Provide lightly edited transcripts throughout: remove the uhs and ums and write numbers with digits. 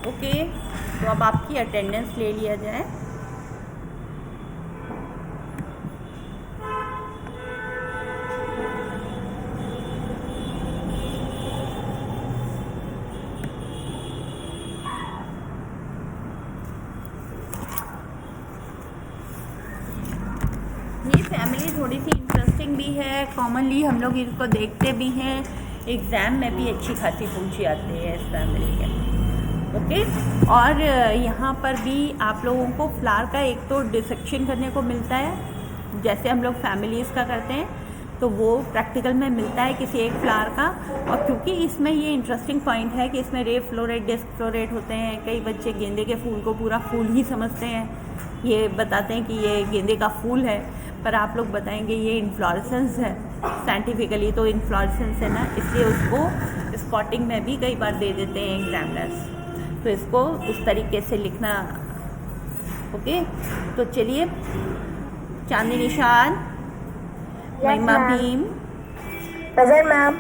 Okay, तो अब आपकी अटेंडेंस ले लिया जाए। ये फैमिली थोड़ी सी इंटरेस्टिंग भी है, कॉमनली हम लोग इसको देखते भी हैं, एग्ज़ाम में भी अच्छी खासी पूछी आती है इस फैमिली के। ओके, और यहाँ पर भी आप लोगों को फ्लावर का एक तो डिसेक्शन करने को मिलता है, जैसे हम लोग फैमिलीज़ का करते हैं, तो वो प्रैक्टिकल में मिलता है किसी एक फ्लावर का। और क्योंकि इसमें ये इंटरेस्टिंग पॉइंट है कि इसमें रे फ्लोरेट, डिस्क फ्लोरेट होते हैं। कई बच्चे गेंदे के फूल को पूरा फूल ही समझते हैं, ये बताते हैं कि ये गेंदे का फूल है, पर आप लोग बताएंगे ये इन्फ्लोरेसेंस है साइंटिफिकली। तो इन्फ्लोरेसेंस है ना, इसलिए उसको स्पॉटिंग में भी कई बार दे देते हैं एग्जामिनर्स, तो इसको उस तरीके से लिखना। ओके, तो चलिए, चांदनी निशान, महिमा भीम, प्रेजेंट मैम।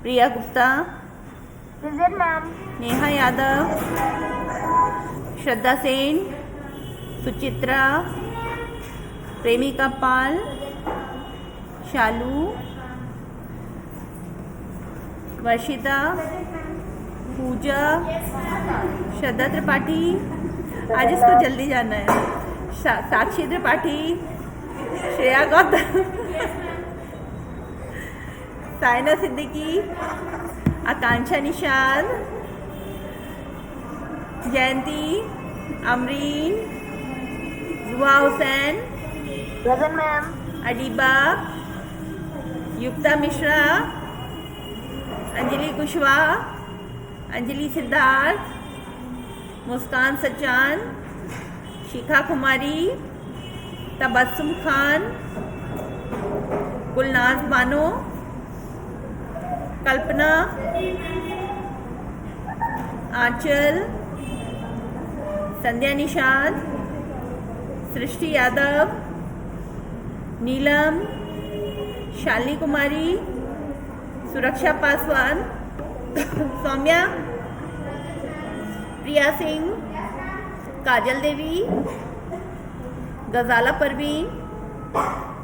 प्रिया गुप्ता, प्रेजेंट मैम। नेहा यादव, श्रद्धा सेन, सुचित्रा, प्रेमिका पाल, शालू, वर्षिता, पूजा, श्रद्धा त्रिपाठी, आज इसको जल्दी जाना है, साक्षी त्रिपाठी, श्रेया गौतम, साइना सिद्दीकी, आकांक्षा निशाद, जयंती, अमरीन, जुआ हुसैन, प्रेजेंट मैम। अडीबा, युक्ता मिश्रा, अंजलि कुशवाहा, अंजलि सिद्धार्थ, मुस्कान सचान, शिखा कुमारी, तबस्सुम खान, गुलनाज बानो, कल्पना, आंचल, संध्या निषाद, सृष्टि यादव, नीलम, शालिनी कुमारी, सुरक्षा पासवान, सौम्या, प्रिया सिंह, काजल देवी, गजाला परवीन,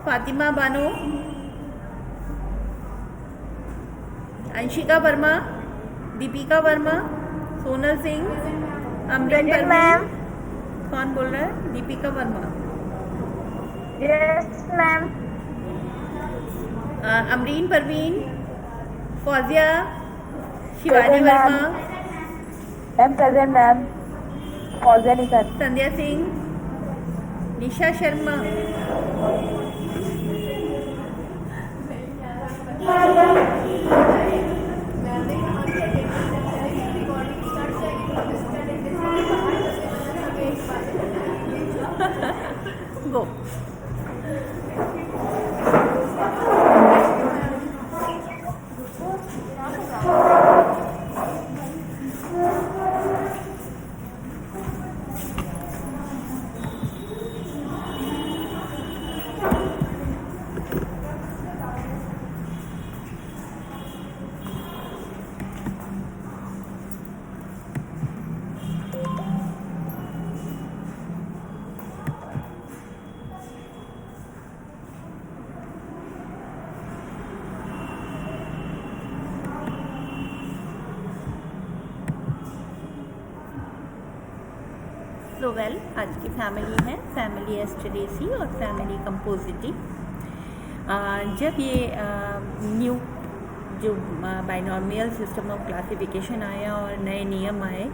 फातिमा बानो, अंशिका वर्मा, दीपिका वर्मा, सोनल सिंह, अमरीन परवीन। कौन बोल रहा है? Deepika Verma. Yes ma'am. Amreen Parveen, Fauzia, Shivani Verma, ma'am present ma'am. Fauzia Nishad, Sandhya Singh, Nisha Sharma, go. So well, आज की फैमिली है फैमिली एस्टरेसी और फैमिली कंपोजिटी। जब ये न्यू जो बाइनॉर्मियल सिस्टम ऑफ क्लासिफिकेशन आया और नए नियम आए,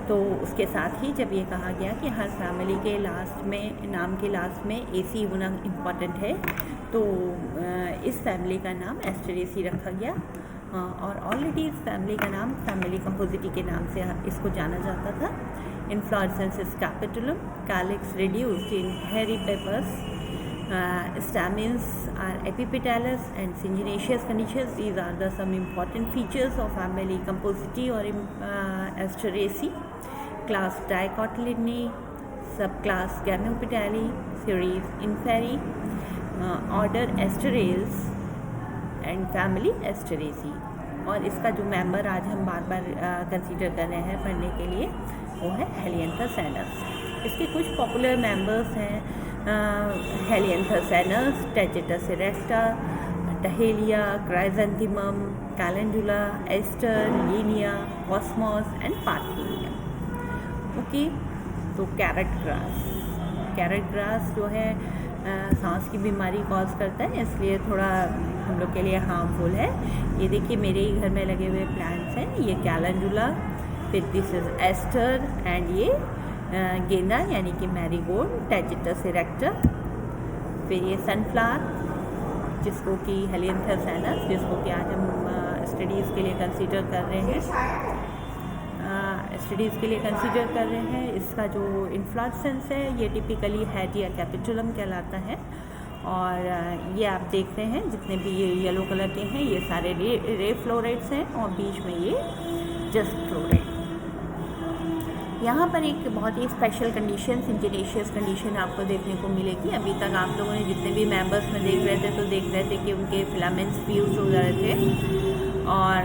तो उसके साथ ही जब ये कहा गया कि हर फैमिली के लास्ट में, नाम के लास्ट में एसी होना इम्पॉर्टेंट है, तो इस फैमिली का नाम एस्टरेसी रखा गया। और ऑलरेडी इस फैमिली का नाम फैमिली कंपोजिटी के नाम से इसको जाना जाता था। Inflorescences capitulum, calyx reduced in hairy papers, stamens are epipetalous and syngenaceous conditions. These are the some important features of family Compositae or Asteraceae. Class Dicotyledonnae, subclass Gamopetalae, series Inferi, order Asterales and family Asteraceae. और इसका जो member आज हम बार बार consider कर रहे हैं पढ़ने के लिए वो है हेलियंथस। इसके कुछ पॉपुलर मेंबर्स हैं Helianthus, Tagetes erecta, Dahlia, Chrysanthemum, Calendula, Aster, Zinnia, Cosmos and Parthenium. Okay, तो कैरेट ग्रास जो है सांस की बीमारी कॉज करता है, इसलिए थोड़ा हम लोग के लिए हार्मफुल है। ये देखिए मेरे ही घर में लगे हुए प्लांट्स हैं, ये कैलेंडुला, फिर दिस इज एस्टर एंड ये गेंदा यानी कि मैरीगोल्ड, टैजिटस इरेक्टा, फिर ये सनफ्लावर जिसको कि हेलियंथस एनस, जिसको कि आज हम स्टडीज़ के लिए कंसीडर कर रहे हैं। इसका जो इन्फ्लोरेसेंस है ये टिपिकली हेड या कैपिटुलम कहलाता है। और ये आप देख रहे हैं जितने भी ये येलो कलर के हैं ये सारे रे फ्लोरेट्स हैं और बीच में ये जस्ट फ्लोरेट। यहाँ पर एक बहुत ही स्पेशल कंडीशन, सिंजिनेशियस कंडीशन आपको देखने को मिलेगी। अभी तक आप लोगों ने जितने भी मेंबर्स में देख रहे थे तो देख रहे थे कि उनके फिलामेंट्स फ्यूज हो रहे थे और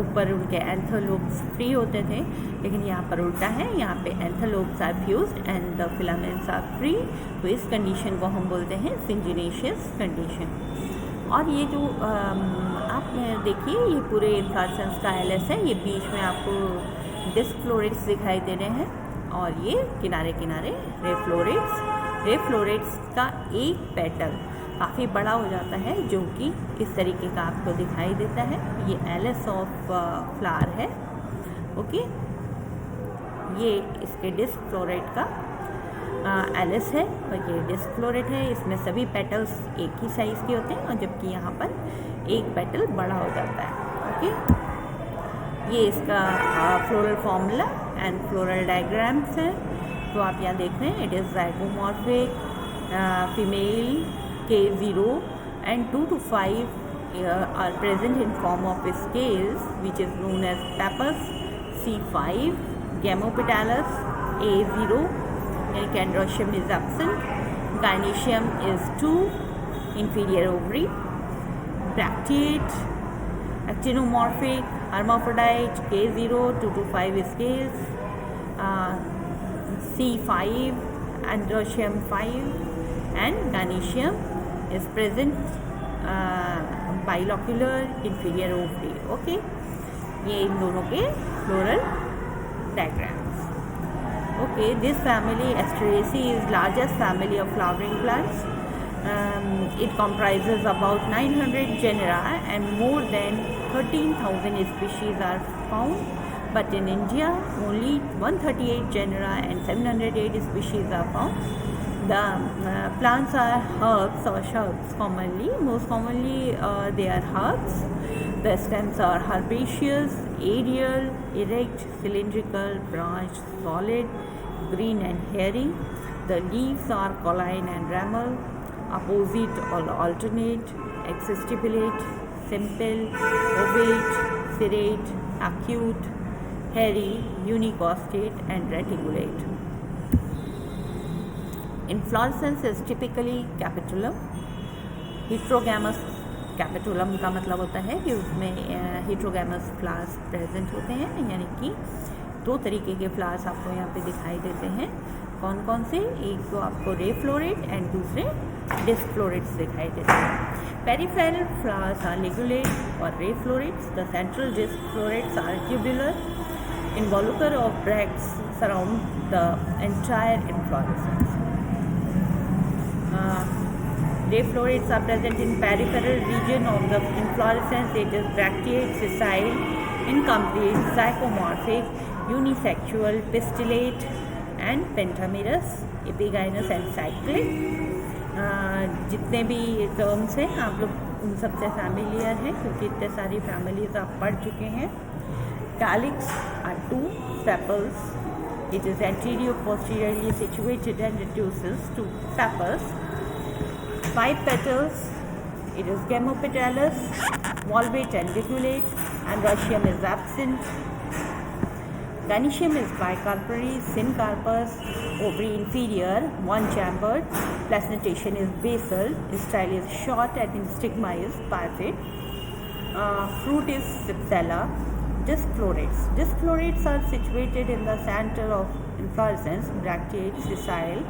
ऊपर उनके एंथरलोब्स फ्री होते थे, लेकिन यहाँ पर उल्टा है, यहाँ पे anther lobes are fused and the filaments are free. तो इस कंडीशन को हम बोलते हैं सिंजिनेशियस कंडीशन। और ये जो आप देखिए ये पूरे इन्फ्लोरेसेंस का एलएस है, ये बीच में आपको डिस्क फ्लोरेट्स दिखाई दे रहे हैं और ये किनारे किनारे रे फ्लोरेट्स का एक पेटल काफ़ी बड़ा हो जाता है जो कि इस तरीके का आपको दिखाई देता है। ये एलएस ऑफ फ्लावर है। ओके, ये इसके डिस्क फ्लोरेट का एलएस है और ये डिस्क फ्लोरेट है। इसमें सभी पेटल्स एक ही साइज़ के होते हैं और जबकि यहाँ पर एक पेटल बड़ा हो जाता है। ओके, ये इसका floral formula and floral diagrams है। तो आप यहाँ देख रहे हैं, it is zygomorphic, female K0 and 2 to 5 are present in form of scales which is known as pappus. C5 Gamopetalus, A0 and Androecium is absent. Gynoecium is 2, inferior ovary. Bracteate, actinomorphic, hermaphrodite, K0, 2 to 5 scales. C5 Androecium 5 and Gynoecium is present bilocular inferior ovary. Okay, ये इन दोनों के floral diagrams. Okay, this family Asteraceae is largest family of flowering plants. It comprises about 900 genera and more than 13,000 species are found. But in India, only 138 genera and 708 species are found. The plants are herbs or shrubs commonly. Most commonly, they are herbs. The stems are herbaceous, aerial, erect, cylindrical, branched, solid, green and hairy. The leaves are colline and ramal, opposite or alternate, exstipulate, simple, ovate, serrate, acute, hairy, unicostate and reticulate. Inflorescence is typically capitulum. Heterogamous capitulum का मतलब होता है कि उसमें हेट्रोगैमस flowers present होते हैं, यानी कि दो तरीके के फ्लावर्स आपको यहाँ पे दिखाई देते हैं। कौन कौन से? एक तो आपको रे फ्लोरेट एंड दूसरे डिस्क फ्लोरेट्स दिखाई देते हैं। पेरिफेरल फ्लावर्स आर लिगुलेट और ray florets. The central disc florets are tubular. Involucre of bracts surround the entire inflorescence. Ray florets are present in peripheral region of the inflorescence. It is bracteate, sessile, incomplete, zygomorphic, unisexual, pistillate and pentamerous, epigynous and cyclic. जितने भी terms हैं आप लोग उन सबसे familiar हैं क्योंकि इतने सारी फैमिलीज आप पढ़ चुके हैं। Calyx are 2 sepals. It is anterior-posteriorly situated and reduces to pappus. 5 petals. It is gamopetalous, valvate and ligulate. Androecium is absent. Gynoecium is bicarpary, syncarpous, ovary inferior, 1-chambered. Placentation is basal. Style is short and stigma is parfait. Fruit is Cypsela. Disflorates. Disflorates are situated in the center of inflorescence, bracteate, sessile,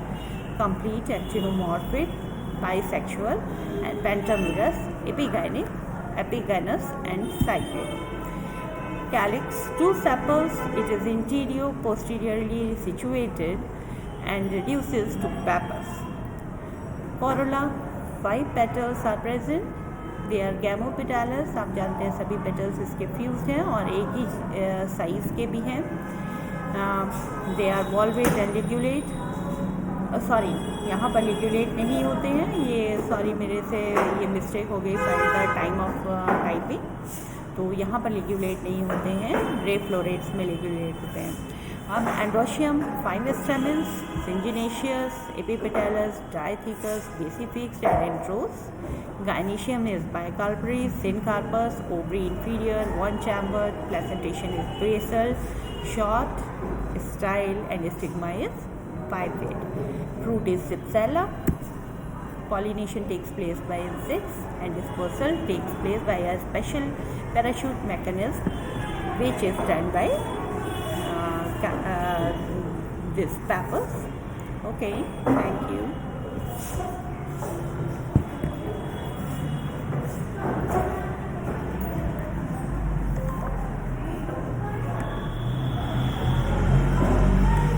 complete, actinomorphic, bisexual, and pentamerous, epigynous, and cyclic. Calyx, 2 sepals. It is posteriorly situated and reduces to pappus. Corolla, 5 petals are present. They are gamopetalous. आप जानते हैं सभी petals इसके fused हैं और एक ही size के भी हैं. They are valvate and ligulate. Sorry, यहाँ पर लिग्यूलेट नहीं होते हैं. ये सॉरी मेरे से ये मिस्टेक हो गई by the time of typing. तो यहाँ पर लिग्यूलेट नहीं होते हैं. रे फ्लोरेट्स में लिग्यूलेट होते हैं. अब androecium, 5 stamens, syngenesious, epipetalous, dithecous, basifixed and introrse. Gynoecium is bicarpous, syncarpous, ovary inferior, 1 chambered, placentation is basal, short, style, and stigma is pipette. Fruit is Cypsela. Pollination takes place by insects and dispersal takes place by a special parachute mechanism which is done by this pappus. Okay, thank you.